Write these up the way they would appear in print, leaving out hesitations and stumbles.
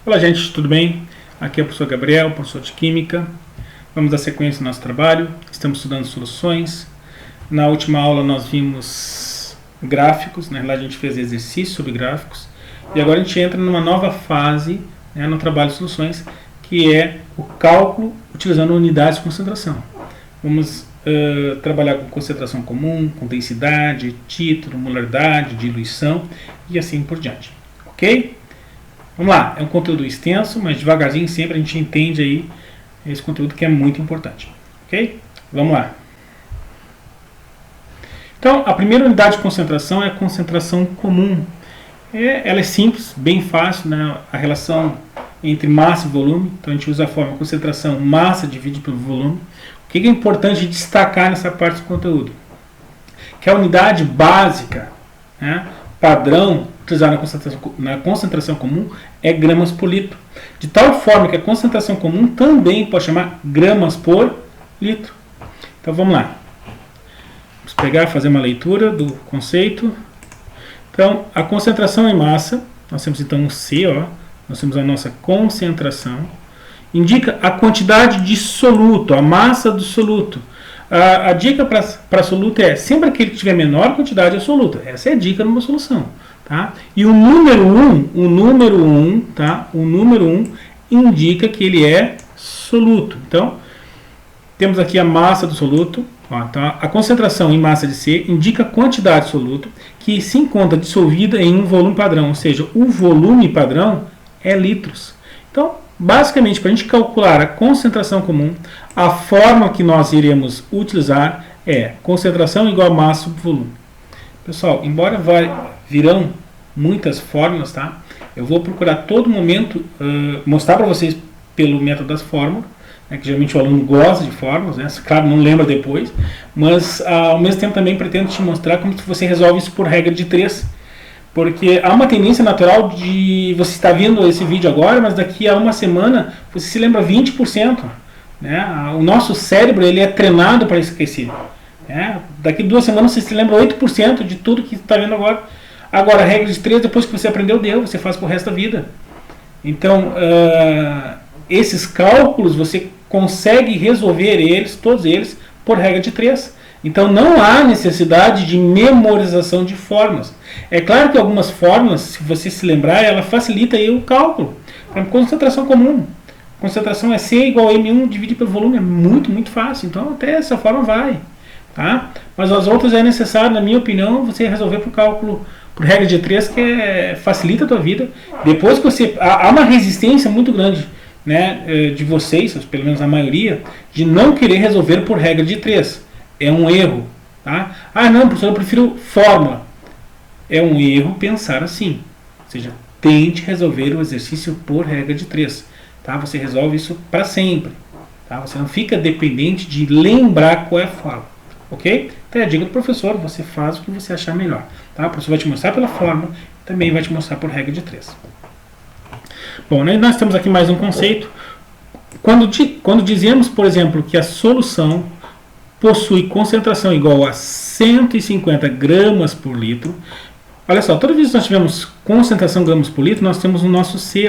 Olá gente, tudo bem? Aqui é o professor Gabriel, professor de Química. Vamos dar sequência no nosso trabalho. Estamos estudando soluções. Na última aula nós vimos gráficos, na realidade a gente fez exercícios sobre gráficos. E agora a gente entra numa nova fase, né, no trabalho de soluções, que é o cálculo utilizando unidades de concentração. Vamos trabalhar com concentração comum, com densidade, título, molaridade, diluição e assim por diante. Ok? Vamos lá, é um conteúdo extenso, mas devagarzinho sempre a gente entende aí esse conteúdo que é muito importante. Ok? Vamos lá. Então, a primeira unidade de concentração é a concentração comum. Ela é simples, bem fácil, né? A relação entre massa e volume. Então, a gente usa a forma concentração massa dividido pelo volume. O que é importante destacar nessa parte do conteúdo? Que a unidade básica, né, padrão, utilizada na concentração comum é gramas por litro. De tal forma que a concentração comum também pode chamar gramas por litro. Então vamos lá. Vamos pegar, fazer uma leitura do conceito. Então, a concentração em massa, nós temos então um C, nós temos a nossa concentração, indica a quantidade de soluto, a massa do soluto. A dica para soluto é, sempre aquele que tiver menor quantidade é soluto. Essa é a dica numa solução. Tá? E o número 1 indica que ele é soluto. Então, temos aqui a massa do soluto. Então, a concentração em massa de C indica a quantidade de soluto que se encontra dissolvida em um volume padrão. Ou seja, o volume padrão é litros. Então, basicamente, para a gente calcular a concentração comum, a forma que nós iremos utilizar é concentração igual a massa sobre volume. Pessoal, embora virão muitas fórmulas, tá? Eu vou procurar todo momento mostrar para vocês pelo método das fórmulas, né, que geralmente o aluno gosta de fórmulas, né? Claro, não lembra depois, mas ao mesmo tempo também pretendo te mostrar como você resolve isso por regra de 3. Porque há uma tendência natural de você estar vendo esse vídeo agora, mas daqui a uma semana você se lembra 20%. Né? O nosso cérebro ele é treinado para esquecer. Né? Daqui a 2 semanas você se lembra 8% de tudo que está vendo agora. Agora, a regra de 3, depois que você aprendeu, você faz pro resto da vida. Então, esses cálculos você consegue resolver todos eles, por regra de 3. Então não há necessidade de memorização de fórmulas. É claro que algumas fórmulas, se você se lembrar, ela facilita aí o cálculo. Por exemplo, concentração comum. Concentração é C igual a M1 dividido pelo volume. É muito, muito fácil. Então até essa forma vai. Tá? Mas as outras é necessário, na minha opinião, você resolver por cálculo, por regra de 3, que facilita a tua vida. Depois que você... Há uma resistência muito grande, né, de vocês, pelo menos a maioria, de não querer resolver por regra de 3. É um erro. Tá? Ah, não, professor, eu prefiro fórmula. É um erro pensar assim. Ou seja, tente resolver o exercício por regra de 3. Tá? Você resolve isso para sempre. Tá? Você não fica dependente de lembrar qual é a fórmula. Ok? Então é a dica do professor, você faz o que você achar melhor. Tá? O professor vai te mostrar pela fórmula, também vai te mostrar por regra de 3. Bom, né, nós temos aqui mais um conceito. Quando dizemos, por exemplo, que a solução possui concentração igual a 150 gramas por litro. Olha só, toda vez que nós tivermos concentração gramas por litro, nós temos o nosso C,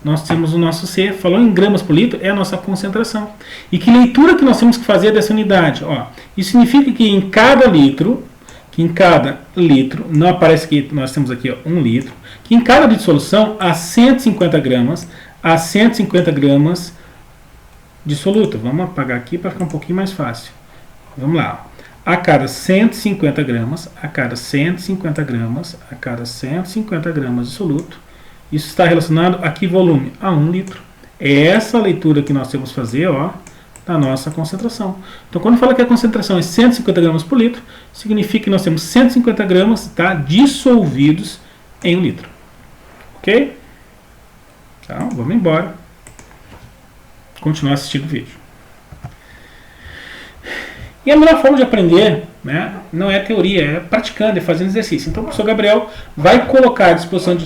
Nós temos o nosso C, falou em gramas por litro, é a nossa concentração. E que leitura que nós temos que fazer dessa unidade? Isso significa que em cada litro, não aparece que nós temos aqui 1 litro, que em cada litro de solução há 150 gramas de soluto. Vamos apagar aqui para ficar um pouquinho mais fácil. Vamos lá. A cada 150 gramas de soluto, isso está relacionado a que volume? A 1 litro. É essa a leitura que nós temos que fazer da nossa concentração. Então, quando fala que a concentração é 150 gramas por litro, significa que nós temos 150 gramas dissolvidos em 1 litro. Ok? Então, vamos embora. Continuar assistindo o vídeo. E a melhor forma de aprender, né, não é teoria, é praticando, é fazendo exercício. Então o professor Gabriel vai colocar à disposição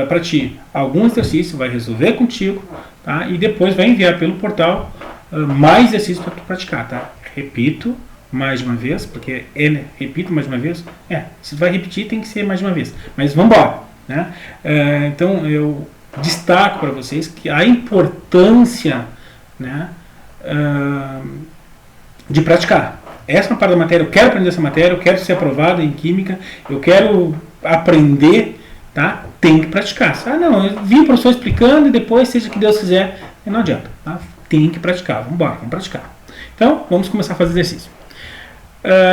para ti algum exercício, vai resolver contigo, tá, e depois vai enviar pelo portal mais exercícios para tu praticar. Tá? Repito mais uma vez, porque repito mais uma vez, se vai repetir tem que ser mais uma vez. Mas vamos embora. Né? Então eu destaco para vocês que a importância, né, de praticar. Essa é uma parte da matéria, eu quero aprender essa matéria, eu quero ser aprovado em química, eu quero aprender, tá? Tem que praticar. Ah, não, eu vi o professor explicando e depois, seja que Deus quiser, não adianta, tá? Tem que praticar, vamos embora, vamos praticar. Então, vamos começar a fazer exercício.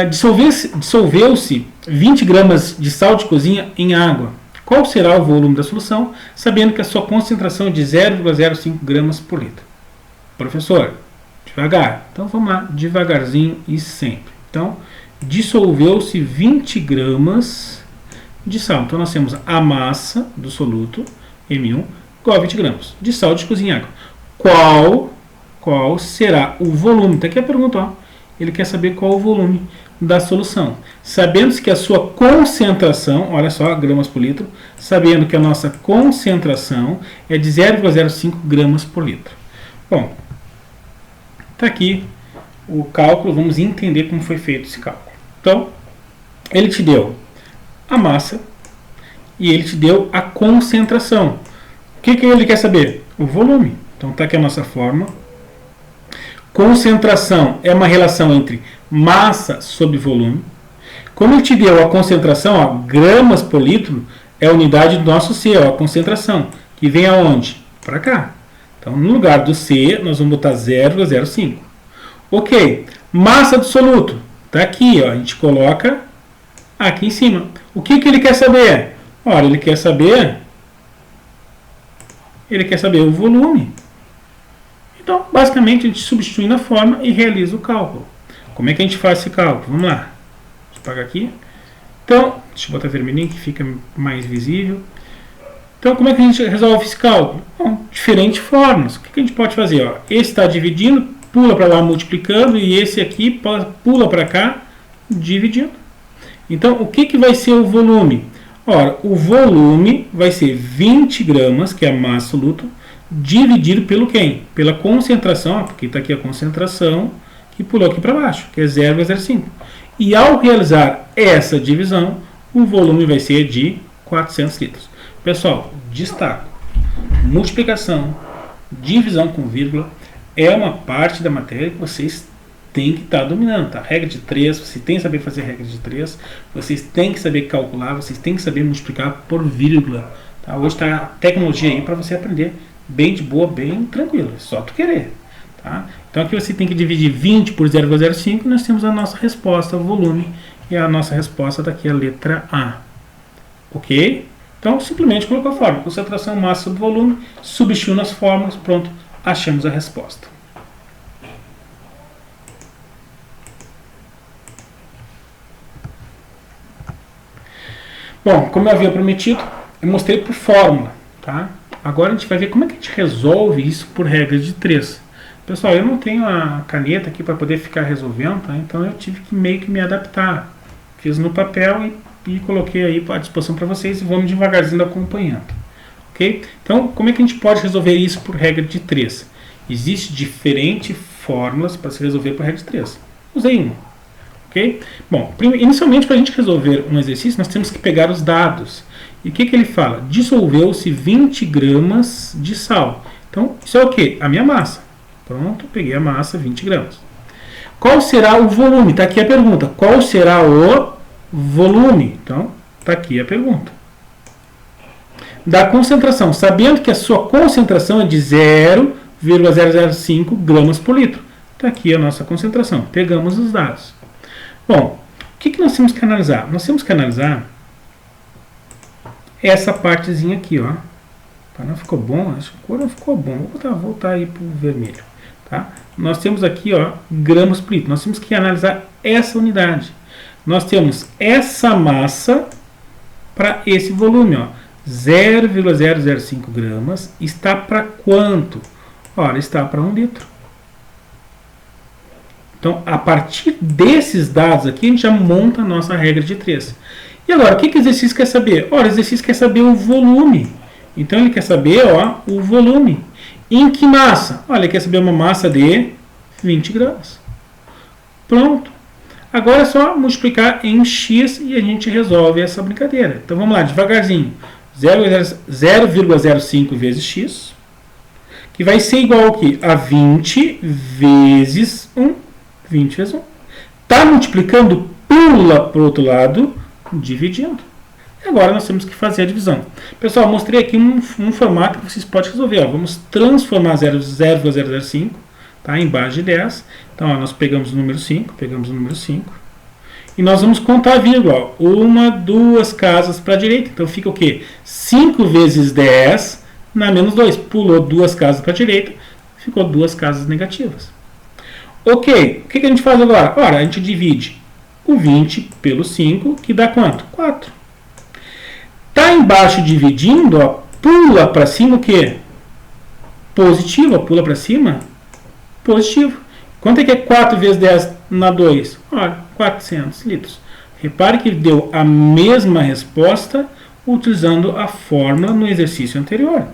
Dissolveu-se 20 gramas de sal de cozinha em água. Qual será o volume da solução, sabendo que a sua concentração é de 0,05 gramas por litro? Professor, devagar. Então vamos lá, devagarzinho e sempre. Então, dissolveu-se 20 gramas de sal. Então nós temos a massa do soluto, M1, igual a 20 gramas de sal de cozinha em água. Qual será o volume? Está aqui a pergunta, ó. Ele quer saber qual o volume da solução. Sabendo que a sua concentração, olha só, gramas por litro, sabendo que a nossa concentração é de 0,05 gramas por litro. Bom, está aqui o cálculo, vamos entender como foi feito esse cálculo. Então, ele te deu a massa e ele te deu a concentração. O que ele quer saber? O volume. Então, está aqui a nossa fórmula. Concentração é uma relação entre massa sobre volume. Como ele te deu a concentração, ó, gramas por litro, é a unidade do nosso C, ó, a concentração, que vem aonde? Para cá. Então, no lugar do C, nós vamos botar 0,05. Ok, massa do soluto. Está aqui, ó, a gente coloca aqui em cima. O que ele quer saber? Olha, ele quer saber o volume. Então, basicamente, a gente substitui na forma e realiza o cálculo. Como é que a gente faz esse cálculo? Vamos lá. Deixa eu apagar aqui. Então, deixa eu botar vermelhinho que fica mais visível. Então, como é que a gente resolve esse cálculo? Bom, diferentes formas. O que a gente pode fazer? Ó, esse está dividindo, pula para lá multiplicando, e esse aqui pula para cá dividindo. Então, o que vai ser o volume? Ora, o volume vai ser 20 gramas, que é a massa soluto, dividido pelo quem? Pela concentração, porque está aqui a concentração, que pulou aqui para baixo, que é 0,05. E ao realizar essa divisão, o volume vai ser de 400 litros. Pessoal, destaco, multiplicação, divisão com vírgula, é uma parte da matéria que vocês têm que estar dominando. Tá? Regra de 3, vocês têm que saber fazer regra de 3, vocês têm que saber calcular, vocês têm que saber multiplicar por vírgula. Tá? Hoje está a tecnologia aí para você aprender bem de boa, bem tranquilo, é só tu querer. Tá? Então aqui você tem que dividir 20 por 0,05, nós temos a nossa resposta, o volume, e a nossa resposta daqui é a letra A. Ok? Então simplesmente colocou a fórmula, concentração, massa sobre volume, substituiu nas fórmulas, pronto, achamos a resposta. Bom, como eu havia prometido, eu mostrei por fórmula, tá? Agora a gente vai ver como é que a gente resolve isso por regra de 3. Pessoal, eu não tenho a caneta aqui para poder ficar resolvendo, tá? Então eu tive que meio que me adaptar. Fiz no papel e coloquei aí à disposição para vocês e vamos devagarzinho acompanhando. Ok? Então, como é que a gente pode resolver isso por regra de 3? Existem diferentes fórmulas para se resolver por regra de 3. Usei uma. Ok? Bom, inicialmente para a gente resolver um exercício, nós temos que pegar os dados. E o que ele fala? Dissolveu-se 20 gramas de sal. Então, isso é o quê? A minha massa. Pronto, peguei a massa, 20 gramas. Qual será o volume? Está aqui a pergunta. Qual será o volume? Então, está aqui a pergunta. Da concentração. Sabendo que a sua concentração é de 0,005 gramas por litro. Está aqui a nossa concentração. Pegamos os dados. Bom, o que nós temos que analisar? Nós temos que analisar essa partezinha aqui, ó. Não ficou bom? Acho que a cor não ficou bom. Vou voltar aí para o vermelho. Tá? Nós temos aqui, ó, gramas por litro. Nós temos que analisar essa unidade. Nós temos essa massa para esse volume, ó. 0,005 gramas está para quanto? Ora, está para 1 litro. Então, a partir desses dados aqui, a gente já monta a nossa regra de 3. E agora, o que o exercício quer saber? Ora, o exercício quer saber o volume. Então, ele quer saber, ó, o volume. Em que massa? Olha, ele quer saber uma massa de 20 gramas. Pronto. Agora é só multiplicar em x e a gente resolve essa brincadeira. Então, vamos lá, devagarzinho. 0,05 vezes x, que vai ser igual ao quê? A 20 vezes 1. 20 vezes 1. Está multiplicando, pula para o outro lado, dividindo. E agora nós temos que fazer a divisão. Pessoal, mostrei aqui um formato que vocês podem resolver. Ó. Vamos transformar 0,005 tá, em base de 10. Então, ó, nós pegamos o número 5, e nós vamos contar a vírgula. Ó. 1, 2 casas para a direita. Então, fica o quê? 5 vezes 10 na menos 2. Pulou 2 casas para a direita, ficou 2 casas negativas. Ok, o que a gente faz agora? Ora, a gente divide o 20 pelo 5, que dá quanto? 4. Está embaixo dividindo, ó, pula para cima o quê? Positivo, ó, pula para cima, positivo. Quanto é que é 4 vezes 10 na 2? Olha, 400 litros. Repare que deu a mesma resposta utilizando a fórmula no exercício anterior.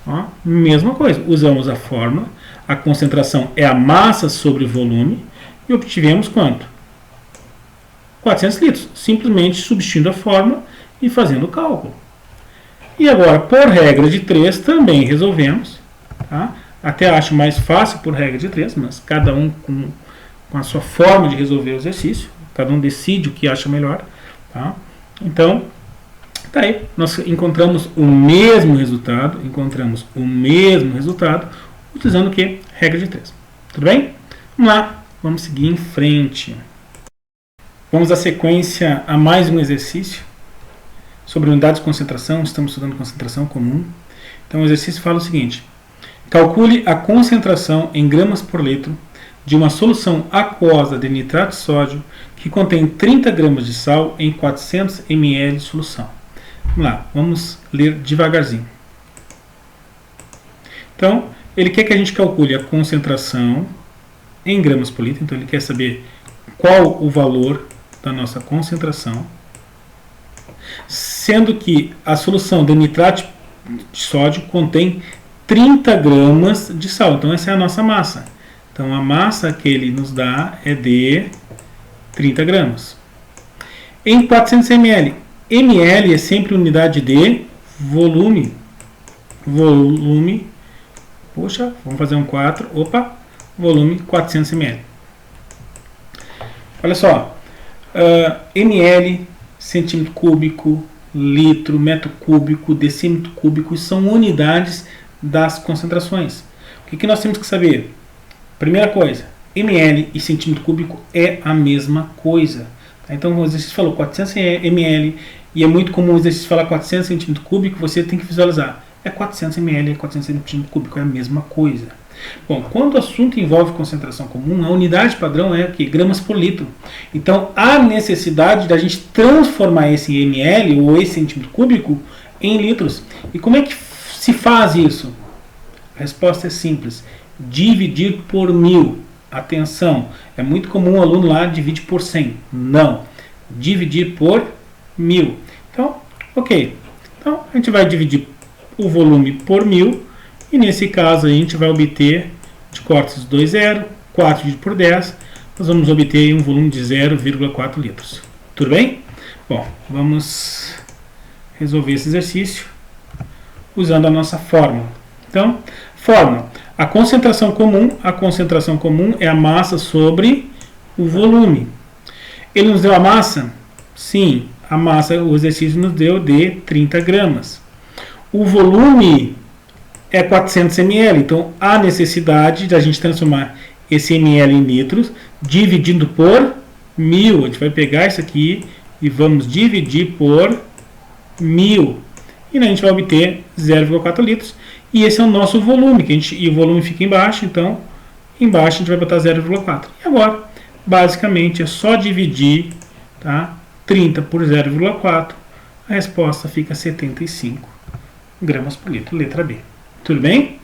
Ó, mesma coisa, usamos a fórmula, a concentração é a massa sobre volume e obtivemos quanto? 400 litros, simplesmente substituindo a fórmula e fazendo o cálculo. E agora, por regra de 3, também resolvemos. Tá? Até acho mais fácil por regra de 3, mas cada um com a sua forma de resolver o exercício. Cada um decide o que acha melhor. Tá? Então, tá aí. Nós encontramos o mesmo resultado. Utilizando o que? Regra de 3. Tudo bem? Vamos lá. Vamos seguir em frente. Vamos dar sequência a mais um exercício sobre unidades de concentração. Estamos estudando concentração comum. Então o exercício fala o seguinte: calcule a concentração em gramas por litro de uma solução aquosa de nitrato de sódio que contém 30 gramas de sal em 400 ml de solução. Vamos lá, vamos ler devagarzinho. Então, ele quer que a gente calcule a concentração em gramas por litro. Então ele quer saber qual o valor da nossa concentração, sendo que a solução de nitrato de sódio contém 30 gramas de sal. Então essa é a nossa massa. Então a massa que ele nos dá é de 30 gramas. Em 400 ml. ml é sempre unidade de volume. Poxa, vamos fazer um 4. Opa, volume 400 ml. Olha só. ml, centímetro cúbico, litro, metro cúbico, decímetro cúbico são unidades das concentrações. O que nós temos que saber? Primeira coisa, ml e centímetro cúbico é a mesma coisa. Então o exercício falou 400 ml e é muito comum o exercício falar 400 centímetro cúbico, você tem que visualizar. É 400 ml, é 400 centímetro cúbico, é a mesma coisa. Bom, quando o assunto envolve concentração comum, a unidade padrão é o que? Gramas por litro. Então, há necessidade da gente transformar esse ml ou esse centímetro cúbico em litros. E como é que se faz isso? A resposta é simples. Dividir por 1000. Atenção, é muito comum o aluno lá dividir por 100. Não. Dividir por 1000. Então, ok. Então, a gente vai dividir o volume por 1000. E nesse caso a gente vai obter, de cortes 2, 0, 4 dividido por 10, nós vamos obter um volume de 0,4 litros. Tudo bem? Bom, vamos resolver esse exercício usando a nossa fórmula. Então, fórmula. A concentração comum é a massa sobre o volume. Ele nos deu a massa? Sim, a massa, o exercício nos deu de 30 gramas. O volume é 400 ml, então há necessidade de a gente transformar esse ml em litros, dividindo por 1000. A gente vai pegar isso aqui e vamos dividir por 1000. E a gente vai obter 0,4 litros. E esse é o nosso volume, e o volume fica embaixo, então embaixo a gente vai botar 0,4. E agora, basicamente, é só dividir, tá, 30 por 0,4. A resposta fica 75 gramas por litro, letra B. Tudo bem?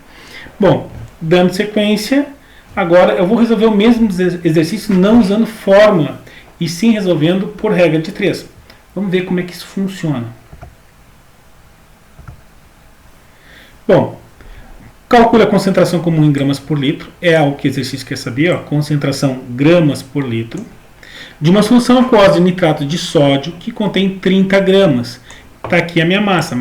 Bom, dando sequência, agora eu vou resolver o mesmo exercício não usando fórmula, e sim resolvendo por regra de 3. Vamos ver como é que isso funciona. Bom, calcule a concentração comum em gramas por litro, é algo que o exercício quer saber, ó, concentração gramas por litro, de uma solução aquosa de nitrato de sódio que contém 30 gramas. Está aqui a minha massa.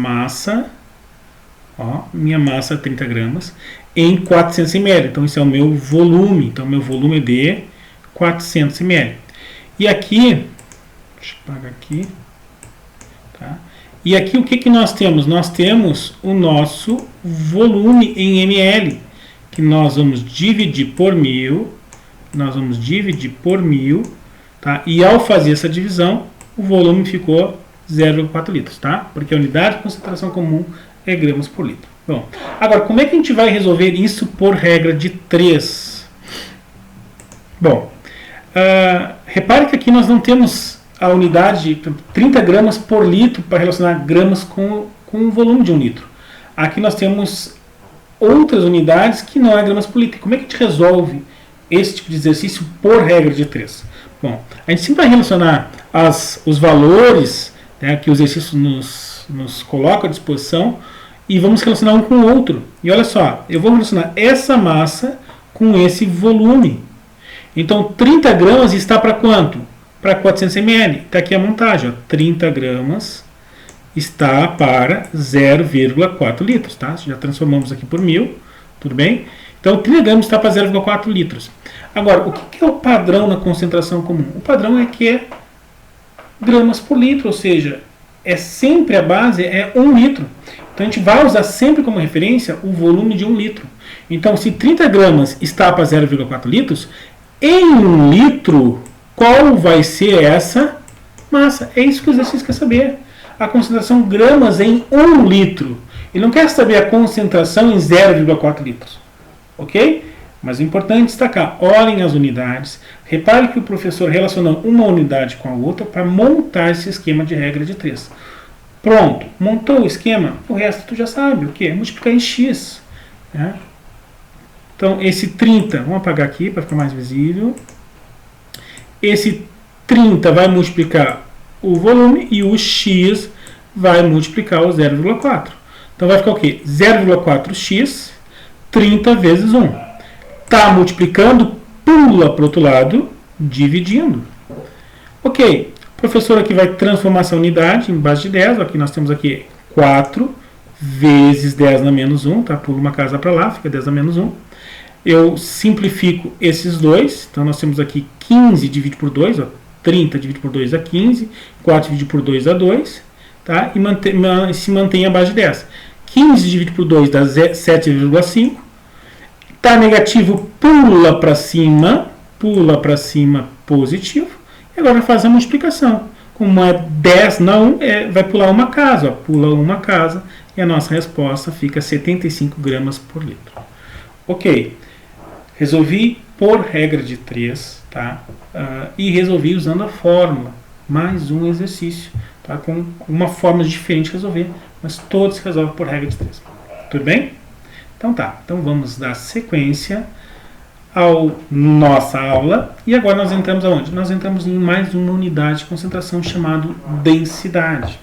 Minha massa 30 gramas em 400 ml. Então, isso é o meu volume. Então, meu volume é de 400 ml. E aqui, deixa eu apagar aqui. Tá? E aqui o que nós temos? Nós temos o nosso volume em ml, que nós vamos dividir por 1000. Tá? E ao fazer essa divisão, o volume ficou 0,4 litros, tá? Porque a unidade de concentração comum é gramas por litro. Bom, agora, como é que a gente vai resolver isso por regra de 3? Bom, repare que aqui nós não temos a unidade 30 gramas por litro para relacionar gramas com o volume de 1 litro. Aqui nós temos outras unidades que não é gramas por litro. Como é que a gente resolve esse tipo de exercício por regra de 3? Bom, a gente sempre vai relacionar os valores, né, que o exercício nos coloca à disposição e vamos relacionar um com o outro. E olha só, eu vou relacionar essa massa com esse volume. Então, 30 gramas está para quanto? Para 400 ml. Está aqui a montagem. 30 gramas está para 0,4 litros. Tá? Já transformamos aqui por 1000. Tudo bem? Então, 30 gramas está para 0,4 litros. Agora, o que é o padrão na concentração comum? O padrão é que é gramas por litro, ou seja, é sempre a base é 1 litro. Então, a gente vai usar sempre como referência o volume de 1 litro. Então, se 30 gramas está para 0,4 litros, em 1 litro, qual vai ser essa massa? É isso que o exercício quer saber. A concentração gramas em 1 litro. Ele não quer saber a concentração em 0,4 litros. Ok? Mas é importante destacar, olhem as unidades. Repare que o professor relacionou uma unidade com a outra para montar esse esquema de regra de 3. Pronto, montou o esquema, o resto tu já sabe o que? É multiplicar em x. Né? Então, esse 30, vamos apagar aqui para ficar mais visível. Esse 30 vai multiplicar o volume e o x vai multiplicar o 0,4. Então, vai ficar o quê? 0,4x, 30 vezes 1. Está multiplicando, pula para o outro lado, dividindo. Ok, o professor aqui vai transformar essa unidade em base de 10. Aqui nós temos aqui 4 vezes 10 na menos 1. Tá? Pula uma casa para lá, fica 10 na menos 1. Eu simplifico esses dois. Então, nós temos aqui 15 dividido por 2. 30 dividido por 2 dá 15. 4 dividido por 2 dá 2. Tá? E se mantém a base de 10. 15 dividido por 2 dá 7,5. Está negativo, pula para cima positivo. E agora faz a multiplicação. Como é 10 na 1, vai pular uma casa. Pula uma casa e a nossa resposta fica 75 gramas por litro. Ok. Resolvi por regra de 3. Tá? E resolvi usando a fórmula. Mais um exercício. Tá? Com uma forma diferente de resolver. Mas todos se resolvem por regra de 3. Tudo bem? Então tá, então vamos dar sequência à nossa aula. E agora nós entramos aonde? Nós entramos em mais uma unidade de concentração chamada densidade.